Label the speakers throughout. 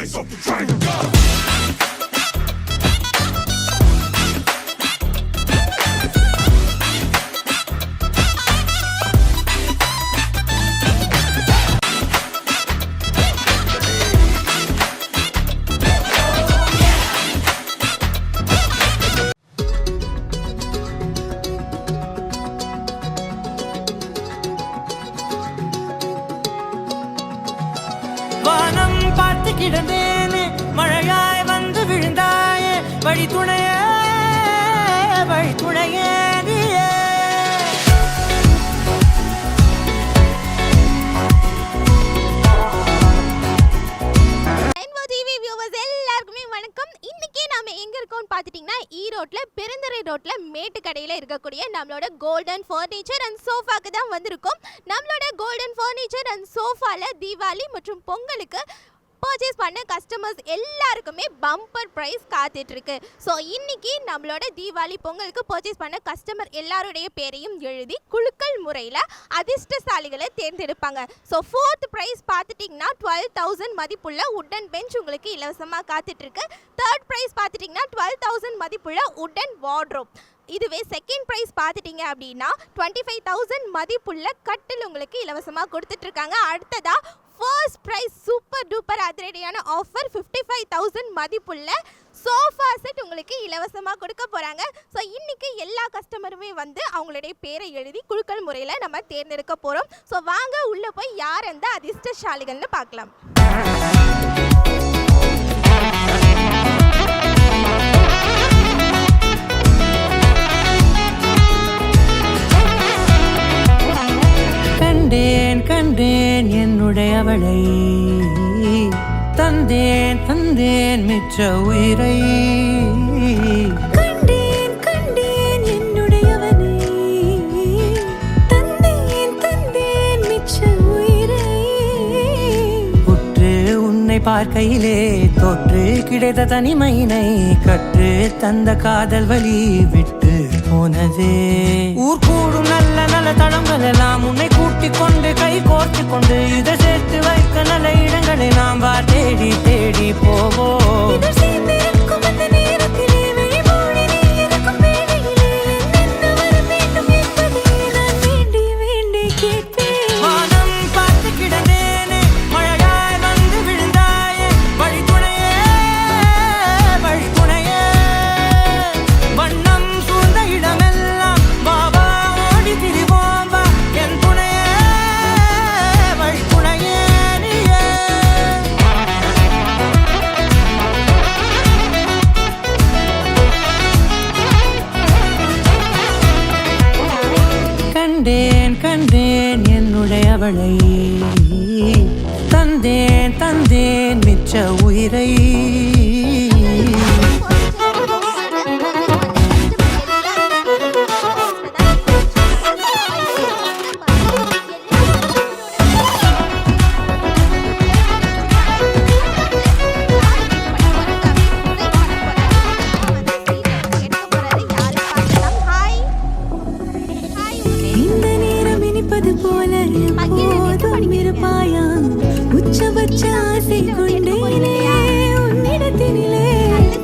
Speaker 1: eyes open, trying to go.
Speaker 2: வானம் பார்த்து கிடந்தேனே மழையாய் வந்து விழுந்தாயே வழி துணையே நீயே.
Speaker 3: எல்லாருக்குமே வணக்கம். இன்னைக்கு நாம எங்க இருக்கோம்னு பாத்துட்டீங்கன்னா ஈரோட்ல பெருந்துறை ரோட்ல மேட்டுக்கடையில இருக்கக்கூடிய நம்மளோட கோல்டன் ஃபர்னிச்சர் அண்ட் சோஃபாக்கு தான் வந்திருக்கோம். நம்மளோட கோல்டன் ஃபர்னிச்சர் அண்ட் சோஃபால தீபாவளி மற்றும் பொங்கலுக்கு பர்ச்சேஸ் பண்ண கஸ்டமர்ஸ் எல்லாருக்குமே பம்பர் ப்ரைஸ் காத்துட்டு இருக்கு. ஸோ இன்னைக்கு நம்மளோட தீபாவளி பொங்கலுக்கு பர்ச்சேஸ் பண்ண கஸ்டமர் எல்லாருடைய பேரையும் எழுதி குலுக்கல் முறையில் அதிர்ஷ்டசாலிகளை தேர்ந்தெடுப்பாங்க. ஸோ ஃபோர்த் ப்ரைஸ் பார்த்துட்டிங்கன்னா 12,000 மதிப்புள்ள உட்டன் பெஞ்ச் உங்களுக்கு இலவசமாக காத்துட்டு இருக்கு. தேர்ட் ப்ரைஸ் பார்த்துட்டிங்கன்னா 12,000 மதிப்புள்ள உட்டன் வார்ட்ரோப். இதுவே செகண்ட் ப்ரைஸ் பார்த்துட்டிங்க அப்படின்னா 25,000 மதிப்புள்ள கட்டில் உங்களுக்கு இலவசமாக கொடுத்துட்ருக்காங்க. அடுத்ததாக ஃபர்ஸ்ட் ப்ரைஸ் சூப்பர் டூப்பர் அதிரடியான ஆஃபர் 55,000 மதிப்புள்ள சோஃபா செட் உங்களுக்கு இலவசமாக கொடுக்க போகிறாங்க. ஸோ இன்றைக்கி எல்லா கஸ்டமருமே வந்து அவங்களுடைய பேரை எழுதி குலுக்கல் முறையில் நம்ம தேர்ந்தெடுக்க போகிறோம். ஸோ வாங்க உள்ளே போய் யார் அந்த அதிர்ஷ்டசாலிகள்னு பார்க்கலாம்.
Speaker 2: கண்டேன் என்னுடையவளை தந்தேன் மிச்ச உயிரை.
Speaker 4: கண்டேன் என்னுடையவனை தந்தேன் மிச்ச உயிரை.
Speaker 2: உற்று உன்னை பார்க்கையிலே தொற்று கிடைத்த தனிமையினை கற்று தந்த காதல் வழி விட்டு போனதே. ஊர் கூடும் நல்ல நல்ல தளங்கள் எல்லாம் உன்னை கூட்டிக் கொண்டு கை கோர்த்து கொண்டு இதை சேர்த்து வைக்க நல்ல இடங்களை நாம் வா தேடி தேடி போவோம். கண்டேன் என்னுடையவளை தந்தேன் மிச்ச உயிரை.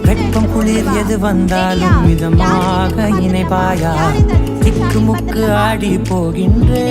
Speaker 2: வெப்பம் குளிர் எது வந்தாலும் மிதமாக இணைப்பாயா திக்கு முக்கு ஆடி போகின்றே.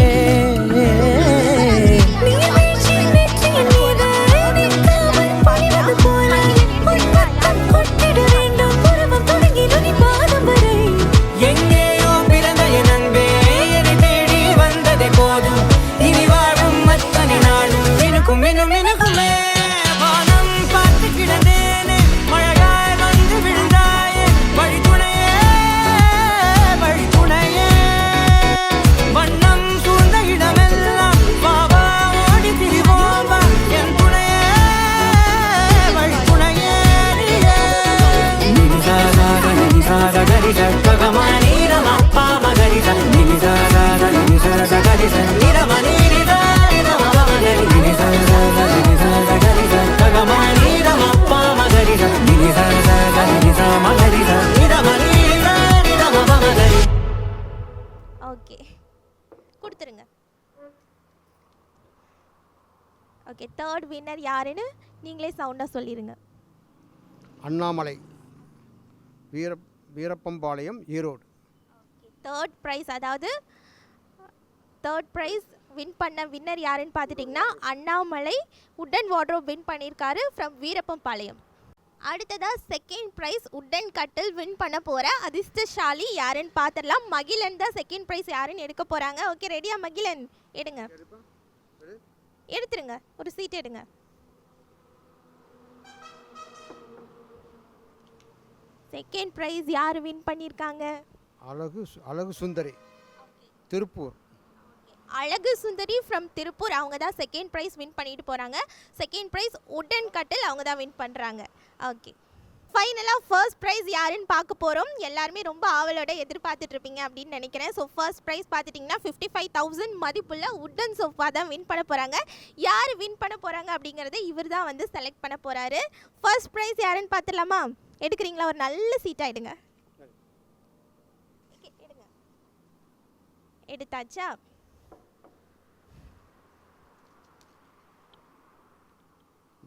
Speaker 3: ஓகே, தேர்ட் வின்னர் யாருன்னு நீங்களே சவுண்டாக சொல்லிடுங்க.
Speaker 1: அண்ணாமலை, வீரப்பம்பாளையம், ஈரோடு.
Speaker 3: தேர்ட் ப்ரைஸ், அதாவது தேர்ட் ப்ரைஸ் வின் பண்ண வின்னர் யாருன்னு பார்த்துட்டிங்கன்னா அண்ணாமலை உட்டன் வார்ட்ரோப் வின் பண்ணியிருக்காரு ஃப்ரம் வீரப்பம்பாளையம். அடுத்ததாக செகண்ட் ப்ரைஸ் உட்டன் கட்டில் வின் பண்ண போகிற அதிர்ஷ்டசாலி யாருன்னு பார்த்துடலாம். மகிழன் தான் செகண்ட் ப்ரைஸ் யாருன்னு எடுக்க போகிறாங்க. ஓகே, ரெடியா மகிழன்? எடுங்க, எடுத்துருங்க, ஒரு சீட் எடுங்க. செகண்ட் ப்ரைஸ் யார் வின் பண்ணியிருக்காங்க?
Speaker 1: அழகு சுந்தரி, திருப்பூர்.
Speaker 3: அழகு சுந்தரி ஃப்ரம் திருப்பூர், அவங்க தான் செகண்ட் ப்ரைஸ் வின் பண்ணிட்டு போகிறாங்க. செகண்ட் ப்ரைஸ் உட்டன் கட்டில் அவங்க தான் வின் பண்ணுறாங்க. ஓகே, ஃபைனலாக ஃபர்ஸ்ட் ப்ரைஸ் யாருன்னு பார்க்க போகிறோம். எல்லாருமே ரொம்ப ஆவலோட எதிர்பார்த்துட்ருப்பீங்க அப்படின்னு நினைக்கிறேன். ஸோ ஃபர்ஸ்ட் ப்ரைஸ் பார்த்துட்டிங்கன்னா 55,000 மதிப்புள்ள உட்டன் சோஃபா தான் வின் பண்ண போகிறாங்க. யார் வின் பண்ண போகிறாங்க அப்படிங்கிறத இவர் தான் வந்து செலக்ட் பண்ண போகிறாரு. ஃபர்ஸ்ட் ப்ரைஸ் யாருன்னு பார்த்துடலாமா? எடுக்கிறீங்களா? ஒரு நல்ல சீட்டாக எடுங்க. எடுத்தாச்சா?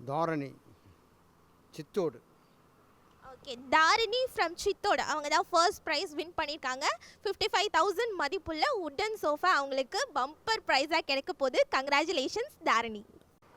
Speaker 1: தாரணி, சித்தோடு.
Speaker 3: ஓகே, தாரிணி ஃப்ரம் சித்தோடு, அவங்க தான் ஃபர்ஸ்ட் ப்ரைஸ் வின் பண்ணியிருக்காங்க. 55,000 மதிப்புள்ள உட்டன் சோஃபா அவங்களுக்கு பம்பர் ப்ரைஸாக கிடைக்க போகுது. கங்க்ராச்சுலேஷன்ஸ் தாரிணி.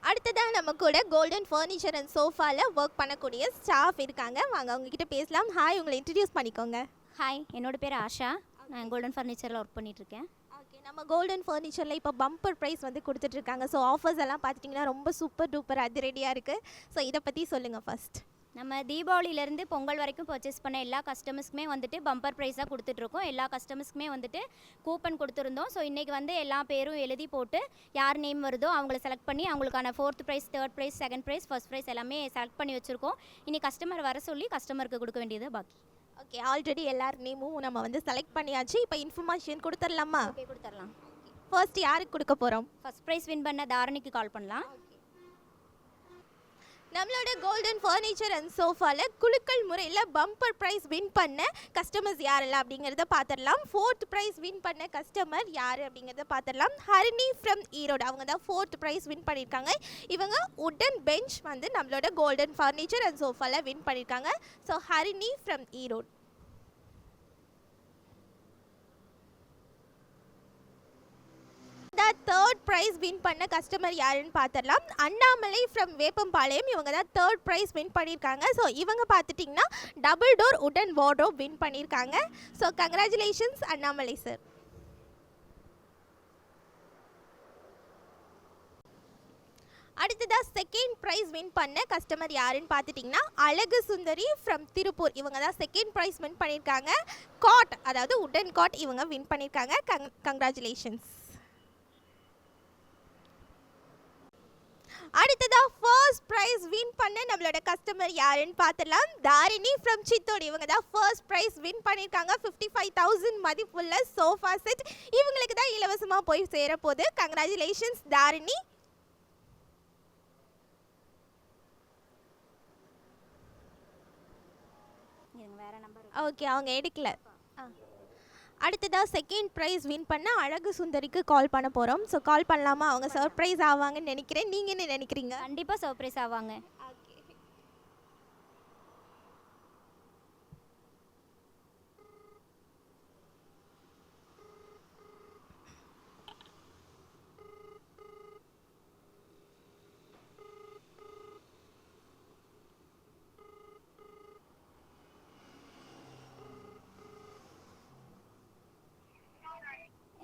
Speaker 3: அடுத்ததாக நம்ம கூட கோல்டன் ஃபர்னிச்சர் அண்ட் சோஃபாவில் ஒர்க் பண்ணக்கூடிய ஸ்டாஃப் இருக்காங்க. வாங்க அவங்கக்கிட்ட பேசலாம். ஹாய், உங்களை இன்ட்ரடியூஸ் பண்ணிக்கோங்க.
Speaker 5: ஹாய், என்னோட பேர் ஆஷா. நான் கோல்டன் ஃபர்னிச்சரில் ஒர்க் பண்ணிகிட்ருக்கேன்.
Speaker 3: ஓகே, நம்ம கோல்டன் ஃபர்னிச்சரில் இப்போ பம்பர் ப்ரைஸ் வந்து கொடுத்துட்ருக்காங்க. ஸோ ஆஃபர்ஸ் எல்லாம் பார்த்துட்டிங்கன்னா ரொம்ப சூப்பர் டூப்பர் அதிரடியாக இருக்குது. ஸோ இதை பற்றி சொல்லுங்கள் ஃபர்ஸ்ட்.
Speaker 5: நம்ம தீபாவளியிலேருந்து பொங்கல் வரைக்கும் பர்ச்சேஸ் பண்ண எல்லா கஸ்டமர்ஸ்க்குமே வந்துட்டு பம்பர் ப்ரைஸாக கொடுத்துட்ருக்கோம். எல்லா கஸ்டமர்ஸ்க்குமே வந்துட்டு கூப்பன் கொடுத்துருந்தோம். ஸோ இன்றைக்கி வந்து எல்லா பேரும் எழுதி போட்டு யார் நேம் வருதோ அவங்கள செலக்ட் பண்ணி அவங்களுக்கான 4th prize, 3rd prize, 2nd prize, 1st prize எல்லாமே செலக்ட் பண்ணி வச்சுருக்கோம். இனி கஸ்டமர் வர சொல்லி கஸ்டமருக்கு கொடுக்க வேண்டியது பாக்கி.
Speaker 3: ஓகே, ஆல்ரெடி எல்லார் நேமும் நம்ம வந்து செலக்ட் பண்ணியாச்சு. இப்போ இன்ஃபர்மேஷன் கொடுத்துடலாமா?
Speaker 5: ஓகே, கொடுத்துடலாம்.
Speaker 3: ஃபர்ஸ்ட் யாருக்கு கொடுக்க போகிறோம்?
Speaker 5: ஃபர்ஸ்ட் ப்ரைஸ் வின் பண்ண தாரணிக்கு கால் பண்ணலாம்.
Speaker 3: நம்மளோட கோல்டன் ஃபர்னிச்சர் அண்ட் சோஃபாவில் குலுக்கல் முறையில் பம்பர் ப்ரைஸ் வின் பண்ண கஸ்டமர்ஸ் யாரெல்லாம் அப்படிங்கிறத பார்த்துடலாம். 4th ப்ரைஸ் வின் பண்ண கஸ்டமர் யார் அப்படிங்கிறத பார்த்துடலாம். ஹரிணி ஃப்ரம் ஈரோடு, அவங்க தான் 4th ப்ரைஸ் வின் பண்ணியிருக்காங்க. இவங்க உட்டன் பெஞ்ச் வந்து நம்மளோட கோல்டன் ஃபர்னிச்சர் அண்ட் சோஃபாவில் வின் பண்ணியிருக்காங்க. So Harini from Erode. Third prize win பண்ண கஸ்டமர் யாருன்னு பார்த்துடலாம். அண்ணாமலை ஃப்ரம் வேப்பம்பாளையம், இவங்க தான் தேர்ட் ப்ரைஸ் வின் பண்ணியிருக்காங்க. ஸோ இவங்க பார்த்துட்டிங்கன்னா double door wooden wardrobe win பண்ணியிருக்காங்க. So congratulations Annamalai sir. அடுத்ததாக செகண்ட் ப்ரைஸ் வின் பண்ண கஸ்டமர் யாருன்னு பார்த்துட்டிங்கன்னா அழகு சுந்தரி ஃப்ரம் திருப்பூர், இவங்க தான் செகண்ட் ப்ரைஸ் வின் பண்ணியிருக்காங்க. காட், அதாவது உட்டன் காட் இவங்க வின் பண்ணியிருக்காங்க. கங்க்ராச்சுலேஷன்ஸ். அடுத்ததா ஃபர்ஸ்ட் ப்ரைஸ் வின் பண்ண நம்மளோட கஸ்டமர் யாருன்னு பார்த்துடலாம். தாரிணி ஃப்ரம் சித்தோடு, இவங்க தான் ஃபர்ஸ்ட் ப்ரைஸ் வின் பண்ணியிருக்காங்க. 55,000 மதிப்புள்ள சோஃபா செட் இவங்களுக்கு தான் இலவசமாக போய் சேர போகுது. கங்க்ராச்சுலேஷன்ஸ் தாரிணி. ஓகே, அவங்க எடுக்கல. அடுத்ததாக செகண்ட் ப்ரைஸ் வின் பண்ண அழகு சுந்தரிக்கு கால் பண்ண போகிறோம். ஸோ கால் பண்ணலாமா? அவங்க சர்ப்ரைஸ் ஆவாங்கன்னு நினைக்கிறேன். நீங்கள் என்ன நினைக்கிறீங்க?
Speaker 5: கண்டிப்பாக சர்ப்ரைஸ் ஆவாங்க.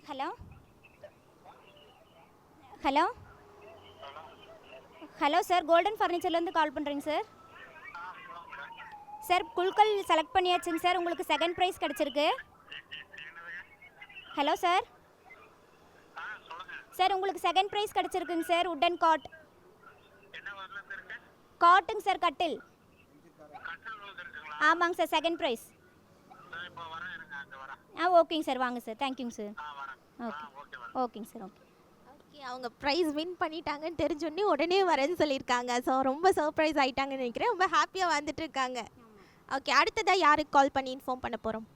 Speaker 5: Hello hello hello sir, golden ஃபர்னிச்சர்லேருந்து கால் பண்ணுறேங்க சார். சார் குல்கல் செலக்ட் பண்ணியாச்சுங்க சார், உங்களுக்கு செகண்ட் ப்ரைஸ் கிடச்சிருக்கு. ஹலோ சார், சார் உங்களுக்கு செகண்ட் ப்ரைஸ் கிடச்சிருக்குங்க சார். உட்டன் காட் காட்டுங்க சார், கட்டில். ஆமாங்க சார், செகண்ட் ப்ரைஸ். ஓகேங்க சார், வாங்க சார். தேங்க்யூங்க சார். ஓகேங்க சார்.
Speaker 3: ஓகே, அவங்க ப்ரைஸ் வின் பண்ணிட்டாங்கன்னு தெரிஞ்சோடனே உடனே வரேன்னு சொல்லியிருக்காங்க. ஸோ ரொம்ப சர்ப்ரைஸ் ஆகிட்டாங்கன்னு நினைக்கிறேன். ரொம்ப ஹாப்பியாக வந்துட்டு இருக்காங்க. ஓகே, அடுத்ததாக யாருக்கு கால் பண்ணி இன்ஃபார்ம் பண்ண போகிறோம்?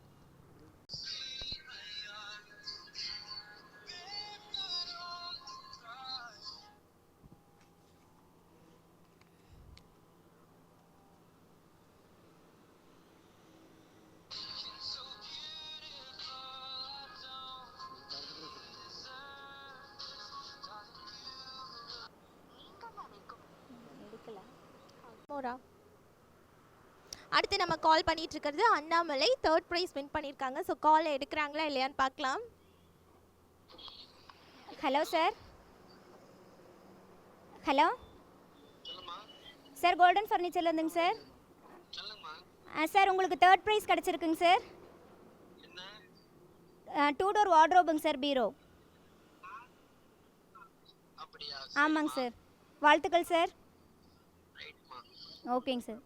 Speaker 3: 4 அடுத்து நம்ம கால் பண்ணிட்டு இருக்கிறது அண்ணாமலை தேர்ட் ப்ரைஸ் வின் பண்ணியிருக்காங்க. ஸோ கால் எடுக்கிறாங்களா இல்லையான்னு பார்க்கலாம்.
Speaker 5: Hello sir. Hello sir, golden ஃபர்னிச்சர்லேருந்துங்க சார். சார் உங்களுக்கு தேர்ட் ப்ரைஸ் கிடச்சிருக்குங்க சார். 2 டோர் வார்ட்ரோபுங்க சார், பீரோ. ஆமாங்க சார். வாழ்த்துக்கள் சார். ஓகேங்க சார்.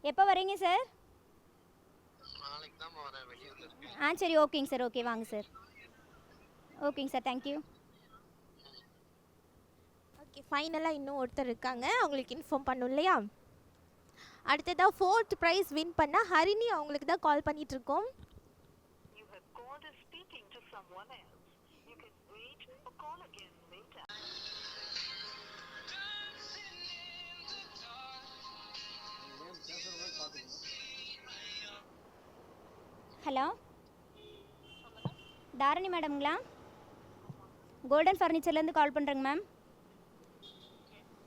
Speaker 5: எப்போ வரீங்க சார்? சரி ஓகேங்க சார். ஓகே வாங்க சார். ஓகேங்க சார், தேங்க்யூ.
Speaker 3: ஓகே, ஃபைனலாக இன்னும் ஒருத்தர் இருக்காங்க, அவங்களுக்கு இன்ஃபார்ம் பண்ணும் இல்லையா. அடுத்ததாக 4th ப்ரைஸ் வின் பண்ண ஹரிணி அவங்களுக்கு தான் கால் பண்ணிகிட்ருக்கோம்.
Speaker 5: ஹலோ, தாரணி மேடம்ங்களா? கோல்டன் ஃபர்னிச்சர்லேருந்து கால் பண்ணுறேங்க மேம்.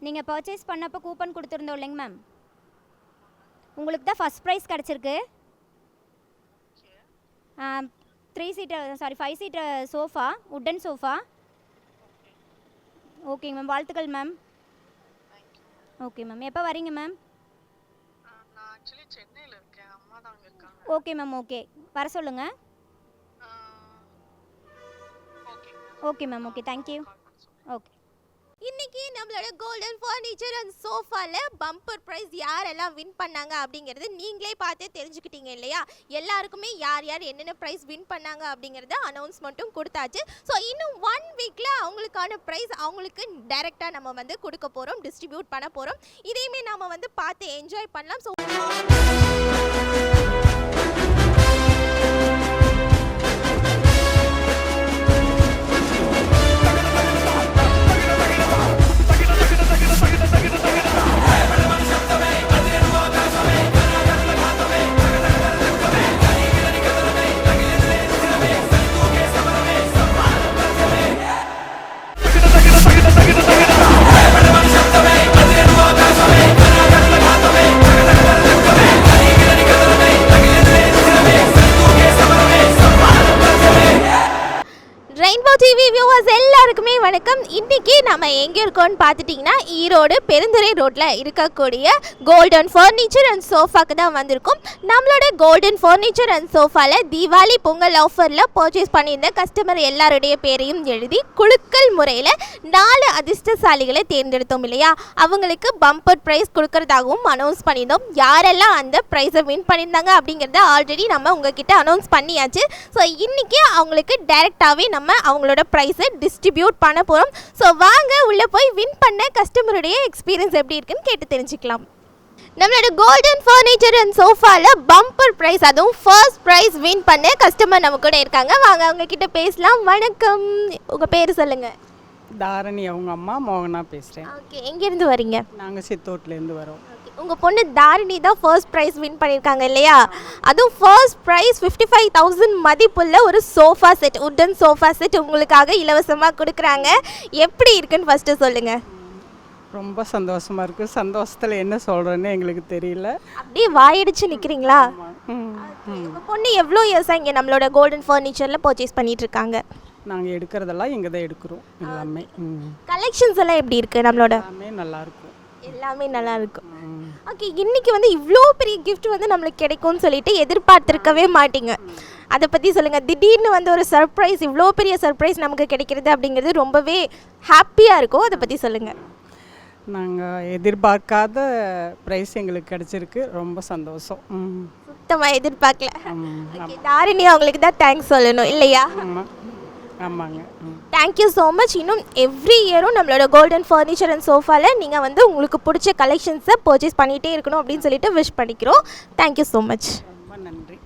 Speaker 5: நீங்கள் பர்ச்சேஸ் பண்ணப்போ கூப்பன் கொடுத்துருந்தோம் இல்லைங்க மேம், உங்களுக்கு தான் ஃபஸ்ட் ப்ரைஸ் கிடச்சிருக்கு. 5 சீட்டர் சோஃபா, உட்டன் சோஃபா. ஓகேங்க மேம், வாழ்த்துக்கள் மேம். ஓகே மேம், எப்போ வரீங்க மேம்? ஓகே மேம், ஓகே வர சொல்லுங்கள். Okay ma'am, okay thank you. Okay.
Speaker 3: இன்னைக்கு நம்மளோட கோல்டன் ஃபர்னிச்சர் அண்ட் சோஃபாவில் பம்பர் ப்ரைஸ் யாரெல்லாம் வின் பண்ணாங்க அப்படிங்கிறது நீங்களே பார்த்து தெரிஞ்சுக்கிட்டீங்க இல்லையா. எல்லாருக்குமே யார் யார் என்னென்ன ப்ரைஸ் வின் பண்ணாங்க அப்படிங்கிறத அனௌன்ஸ்மெண்ட்டும் கொடுத்தாச்சு. ஸோ இன்னும் 1 வீக்கில் அவங்களுக்கான ப்ரைஸ் அவங்களுக்கு டைரெக்டாக நம்ம வந்து கொடுக்க போகிறோம், டிஸ்ட்ரிபியூட் பண்ண போகிறோம். இதையுமே நம்ம வந்து பார்த்து என்ஜாய் பண்ணலாம். ஸோ ரெயின்போ டிவி வியூவர்ஸ் எல்லாருக்குமே வணக்கம். இன்றைக்கி நம்ம எங்கே இருக்கோம்னு பார்த்துட்டிங்கன்னா ஈரோடு பெருந்துறை ரோட்டில் இருக்கக்கூடிய கோல்டன் ஃபர்னிச்சர் அண்ட் சோஃபாக்கு தான் வந்திருக்கோம். நம்மளோட கோல்டன் ஃபர்னிச்சர் அண்ட் சோஃபாவில் தீபாவளி பொங்கல் ஆஃபரில் பர்ச்சேஸ் பண்ணியிருந்த கஸ்டமர் எல்லாருடைய பேரையும் எழுதி குலுக்கல் முறையில் 4 அதிர்ஷ்டசாலிகளை தேர்ந்தெடுத்தோம் இல்லையா. அவங்களுக்கு பம்பர் ப்ரைஸ் கொடுக்கறதாகவும் அனௌன்ஸ் பண்ணியிருந்தோம். யாரெல்லாம் அந்த ப்ரைஸை வின் பண்ணியிருந்தாங்க அப்படிங்கிறத ஆல்ரெடி நம்ம உங்ககிட்ட அனௌன்ஸ் பண்ணியாச்சு. ஸோ இன்றைக்கி அவங்களுக்கு டைரெக்டாகவே நம்ம அவங்களோட ப்ரைஸை டிஸ்ட்ரிபியூட் பண்ண போகிறோம். ஸோ வாங்க உள்ளே போய் வின் பண்ண கஸ்டமருடைய எக்ஸ்பீரியன்ஸ் எப்படி இருக்குன்னு கேட்டு தெரிஞ்சுக்கலாம். நம்மளோட கோல்டன் ஃபர்னிச்சர் அண்ட் சோஃபாவில் பம்பர் ப்ரைஸ், அதுவும் ஃபர்ஸ்ட் ப்ரைஸ் வின் பண்ண கஸ்டமர் நம்ம கூட இருக்காங்க. வாங்க அவங்க கிட்ட பேசலாம். வணக்கம், உங்கள் பேர் சொல்லுங்கள்.
Speaker 6: தாரணி, அவங்க அம்மா மோகனா பேசுகிறேன்.
Speaker 3: ஓகே, எங்கேருந்து வரீங்க?
Speaker 6: நாங்கள் சித்தோட்லேருந்து வரோம்.
Speaker 3: உங்கள் பொண்ணு தாரிணி தான் ஃபர்ஸ்ட் ப்ரைஸ் வின் பண்ணியிருக்காங்க இல்லையா. அதுவும் ஃபர்ஸ்ட் ப்ரைஸ் 55,000 மதிப்புள்ள ஒரு sofa set, wooden sofa set உங்களுக்காக இலவசமாக கொடுக்குறாங்க. எப்படி இருக்குன்னு ஃபஸ்ட்டு சொல்லுங்கள்.
Speaker 6: ரொம்ப சந்தோஷமாக இருக்குது. சந்தோஷத்தில் என்ன சொல்கிறேன்னு எங்களுக்கு தெரியல.
Speaker 3: அப்படியே வாயடிச்சு நிற்கிறீங்களா? உங்கள் பொண்ணு எவ்வளோ இயர்ஸாக இங்கே நம்மளோட கோல்டன் ஃபர்னிச்சரில் பர்ச்சேஸ் பண்ணிட்டு இருக்காங்க?
Speaker 6: நாங்கள் எடுக்கிறதெல்லாம் இங்கே தான் எடுக்கிறோம். எல்லாமே
Speaker 3: கலெக்ஷன்ஸ் எல்லாம் எப்படி இருக்குது? நம்மளோட
Speaker 6: எல்லாமே நல்லாயிருக்கும்.
Speaker 3: எல்லாமே நல்லா இருக்கும். ஓகே, இன்னைக்கு வந்து இவ்வளோ பெரிய கிஃப்ட் வந்து நம்மளுக்கு கிடைக்கும்னு சொல்லிட்டு எதிர்பார்த்துருக்கவே மாட்டீங்க. அதை பற்றி சொல்லுங்கள். திடீர்னு வந்து ஒரு சர்ப்ரைஸ், இவ்வளோ பெரிய சர்ப்ரைஸ் நமக்கு கிடைக்கிறது அப்படிங்கிறது ரொம்பவே ஹாப்பியாக இருக்கும். அதை பற்றி சொல்லுங்கள்.
Speaker 6: நாங்கள் எதிர்பார்க்காத ப்ரைஸ் எங்களுக்கு கிடச்சிருக்கு. ரொம்ப சந்தோஷம்.
Speaker 3: சுத்தமாக எதிர்பார்க்கல. ஓகே, தாரிணி அவங்களுக்கு தான் தேங்க்ஸ் சொல்லணும் இல்லையா?
Speaker 6: ஆமாங்க.
Speaker 3: Thank you so much. இன்னும் எவ்ரி இயரும் நம்மளோட கோல்டன் ஃபர்னிச்சர் அண்ட் சோஃபாவில் நீங்கள் வந்து உங்களுக்கு பிடிச்ச கலெக்ஷன்ஸை பர்ச்சேஸ் பண்ணிகிட்டே இருக்கணும் அப்படின்னு சொல்லிட்டு விஷ் பண்ணிக்கிறோம். Thank you so much.
Speaker 6: ரொம்ப நன்றி.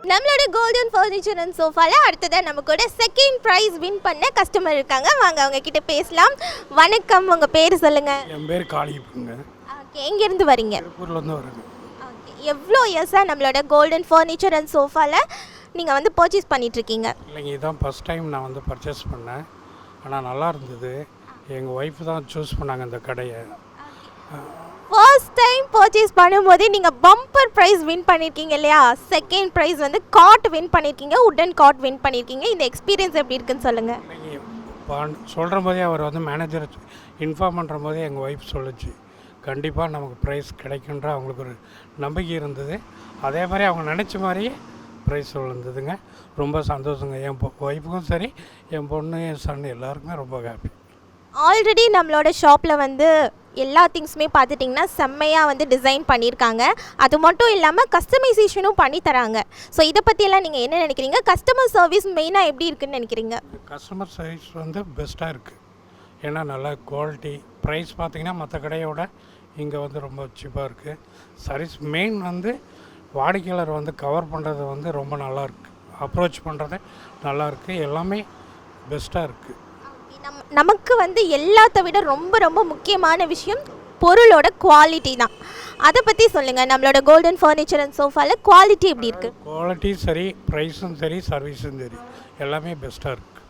Speaker 3: நம்மளோட கோல்டன் ஃபர்னிச்சர் அண்ட் சோஃபாவில் அடுத்ததாக நம்ம கூட செகண்ட் ப்ரைஸ் வின் பண்ண கஸ்டமர் இருக்காங்க. வாங்க அவங்க கிட்ட பேசலாம். வணக்கம், உங்கள் பேர் சொல்லுங்கள்.
Speaker 7: என் பேர் காளியப்பங்க.
Speaker 3: ஓகே, எங்கேருந்து வரீங்க?
Speaker 7: திருப்பூர்லேருந்து வரேங்க.
Speaker 3: ஓகே, எவ்வளோ இயர்ஸாக நம்மளோட கோல்டன் ஃபர்னிச்சர் அண்ட் சோஃபாவில் நீங்கள் வந்து பர்ச்சேஸ் பண்ணிகிட்ருக்கீங்க?
Speaker 7: இல்லைங்க, இதுதான் ஃபஸ்ட் டைம் நான் வந்து பர்ச்சேஸ் பண்ணேன். ஆனால் நல்லா இருந்தது. எங்கள் ஒய்ஃப் தான் சூஸ் பண்ணாங்க இந்த கடையை.
Speaker 3: ஃபர்ஸ்ட் டைம் பர்ச்சேஸ் பண்ணும்போதே நீங்கள் பம்பர் ப்ரைஸ் வின் பண்ணியிருக்கீங்க இல்லையா? செகண்ட் ப்ரைஸ் வந்து காட் வின் பண்ணியிருக்கீங்க, உட்டன் காட் வின் பண்ணியிருக்கீங்க. இந்த எக்ஸ்பீரியன்ஸ் எப்படி இருக்குன்னு சொல்லுங்கள்.
Speaker 7: இல்லைங்க, சொல்கிற போதே அவர் வந்து மேனேஜர் இன்ஃபார்ம் பண்ணுற போதே எங்கள் ஒய்ஃப் சொல்லிச்சு கண்டிப்பாக நமக்கு ப்ரைஸ் கிடைக்குன்ற அவங்களுக்கு ஒரு நம்பிக்கை இருந்தது. அதே மாதிரி அவங்க நினச்ச மாதிரியே ப்ரைஸ் விழுந்ததுங்க. ரொம்ப சந்தோஷங்க. என் ஒய்ஃபுக்கும் சரி, என் பொண்ணு, என் சன் எல்லாருக்குமே ரொம்ப ஹாப்பி.
Speaker 3: ஆல்ரெடி நம்மளோட ஷாப்பில் வந்து எல்லா திங்ஸுமே பார்த்துட்டிங்கன்னா செம்மையாக வந்து டிசைன் பண்ணியிருக்காங்க. அது மட்டும் இல்லாமல் கஸ்டமைசேஷனும் பண்ணி தராங்க. ஸோ இதை பற்றியெல்லாம் நீங்கள் என்ன நினைக்கிறீங்க? கஸ்டமர் சர்வீஸ் மெயினாக எப்படி இருக்குன்னு நினைக்கிறீங்க?
Speaker 7: கஸ்டமர் சர்வீஸ் வந்து பெஸ்ட்டாக இருக்குது. ஏன்னா நல்ல குவாலிட்டி. ப்ரைஸ் பார்த்திங்கன்னா மற்ற கடையோட இங்கே வந்து ரொம்ப சீப்பாக இருக்குது. சர்வீஸ் மெயின் வந்து வாடிக்கையாளர் வந்து கவர் பண்ணுறது வந்து ரொம்ப நல்லாயிருக்கு. அப்ரோச் பண்ணுறது நல்லாயிருக்கு. எல்லாமே பெஸ்ட்டாக இருக்குது.
Speaker 3: நமக்கு வந்து எல்லாத்த விட ரொம்ப ரொம்ப முக்கியமான விஷயம் பொருளோட குவாலிட்டி தான். அதை பற்றி சொல்லுங்கள். நம்மளோட கோல்டன் ஃபர்னிச்சர் அண்ட் சோஃபாவில் குவாலிட்டி எப்படி இருக்குது?
Speaker 7: குவாலிட்டி சரி, ப்ரைஸும் சரி, சர்வீஸும் சரி, எல்லாமே பெஸ்ட்டாக இருக்குது.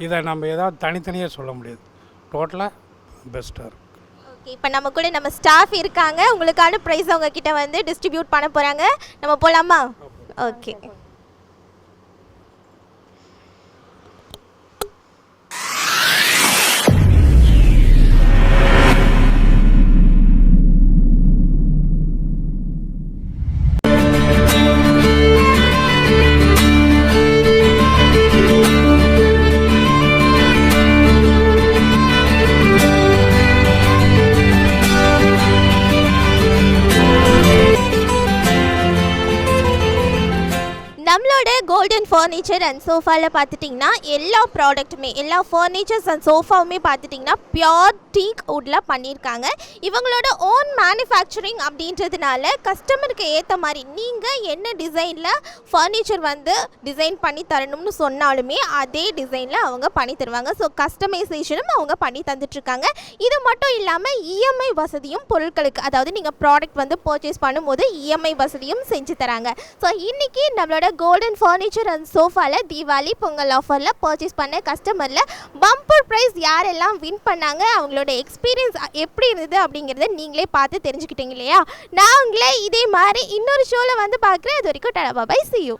Speaker 7: இதை நம்ம ஏதாவது தனித்தனியாக சொல்ல முடியாது. டோட்டலாக பெஸ்ட்டாக இருக்குது.
Speaker 3: ஓகே, இப்போ நம்ம கூட நம்ம ஸ்டாஃப் இருக்காங்க. உங்களுக்கான ப்ரைஸ் அவங்க கிட்ட வந்து டிஸ்ட்ரிபியூட் பண்ண போகிறாங்க. நம்ம போகலாமா? ஓகே. நம்மளோட கோல்டன் ஃபர்னிச்சர் அண்ட் சோஃபாவில் பார்த்துட்டிங்கன்னா எல்லா ப்ராடக்ட்டுமே, எல்லா ஃபர்னிச்சர்ஸ் அண்ட் சோஃபாவுமே பார்த்துட்டிங்கன்னா பியோர் டீக் வுட்டில் பண்ணியிருக்காங்க. இவங்களோட ஓன் மேனுஃபேக்சரிங் அப்படின்றதுனால கஸ்டமருக்கு ஏற்ற மாதிரி நீங்கள் என்ன டிசைனில் ஃபர்னிச்சர் வந்து டிசைன் பண்ணி தரணும்னு சொன்னாலுமே அதே டிசைனில் அவங்க பண்ணி தருவாங்க. ஸோ கஸ்டமைசேஷனும் அவங்க பண்ணி தந்துட்டுருக்காங்க. இது மட்டும் இல்லாமல் இஎம்ஐ வசதியும் பொருட்களுக்கு, அதாவது நீங்கள் ப்ராடக்ட் வந்து பர்ச்சேஸ் பண்ணும்போது இஎம்ஐ வசதியும் செஞ்சு தராங்க. ஸோ இன்றைக்கி நம்மளோட கோல்டன் ஃபர்னிச்சர் அண்ட் சோஃபாவில் தீபாவளி பொங்கல் ஆஃபரில் பர்ச்சேஸ் பண்ண கஸ்டமரில் பம்பர் ப்ரைஸ் யாரெல்லாம் வின் பண்ணாங்க, அவங்களோட எக்ஸ்பீரியன்ஸ் எப்படி இருந்தது அப்படிங்கிறத நீங்களே பார்த்து தெரிஞ்சுக்கிட்டீங்க இல்லையா? நான் உங்களே இதே மாதிரி இன்னொரு ஷோவில் வந்து பார்க்குறேன். அது வரைக்கும் டாடா பாய், see you.